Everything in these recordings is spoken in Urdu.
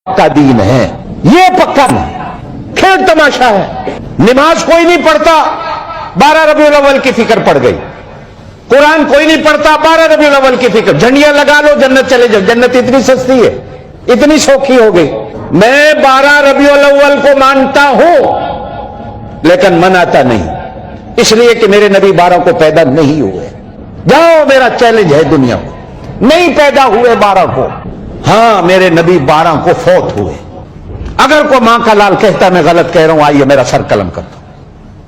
کا دین ہے، یہ پکا کھیل تماشا ہے۔ نماز کوئی نہیں پڑھتا، 12 ربیع الاول کی فکر پڑ گئی۔ قرآن کوئی نہیں پڑھتا، 12 ربیع الاول کی فکر، جھنڈیاں لگا لو جنت چلے جاؤ، جنت اتنی سستی ہے، اتنی سوکھی ہو گئی۔ میں 12 ربیع الاول کو مانتا ہوں لیکن مناتا نہیں، اس لیے کہ میرے نبی 12 کو پیدا نہیں ہوئے۔ جاؤ، میرا چیلنج ہے دنیا کو، نہیں پیدا ہوئے 12 کو، ہاں میرے نبی 12 کو فوت ہوئے۔ اگر کوئی ماں کا لال کہتا میں غلط کہہ رہا ہوں، آئیے میرا سر قلم کرتا ہوں۔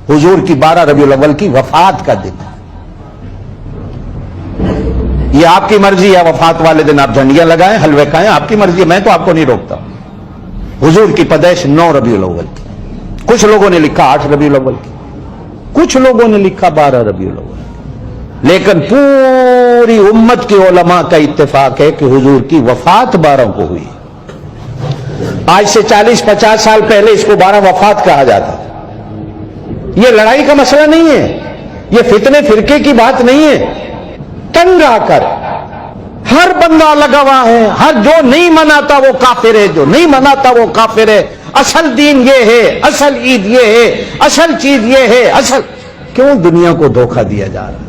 حضور کی 12 ربیع الاول کی وفات کا دن ہے۔ یہ آپ کی مرضی ہے، وفات والے دن آپ جھنڈیاں لگائیں، حلوے کھائیں، آپ کی مرضی ہے، میں تو آپ کو نہیں روکتا۔ حضور کی پیدائش 9 ربیع الاول کی، کچھ لوگوں نے لکھا 8 ربیع الاول کی، کچھ لوگوں نے لکھا 12 ربیع الاول کی، لیکن پوری امت کے علماء کا اتفاق ہے کہ حضور کی وفات 12 کو ہوئی۔ آج سے 40-50 سال پہلے اس کو 12 وفات کہا جاتا تھا۔ یہ لڑائی کا مسئلہ نہیں ہے، یہ فتنے فرقے کی بات نہیں ہے۔ تنگ آ کر ہر بندہ لگا ہوا ہے، ہر جو نہیں مناتا وہ کافر ہے، جو نہیں مناتا وہ کافر ہے، اصل دین یہ ہے، اصل عید یہ ہے، اصل چیز یہ ہے، اصل۔ کیوں دنیا کو دھوکہ دیا جا رہا ہے؟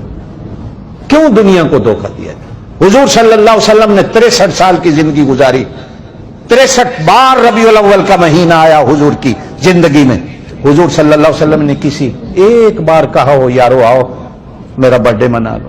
کیوں دنیا کو دھوکہ دیا جا رہا ہے؟ حضور صلی اللہ علیہ وسلم نے 63 سال کی زندگی گزاری، 63 بار ربیع الاول کا مہینہ آیا حضور کی زندگی میں۔ حضور صلی اللہ علیہ وسلم نے کسی ایک بار کہا ہو یارو آؤ میرا برتھ ڈے منا لو؟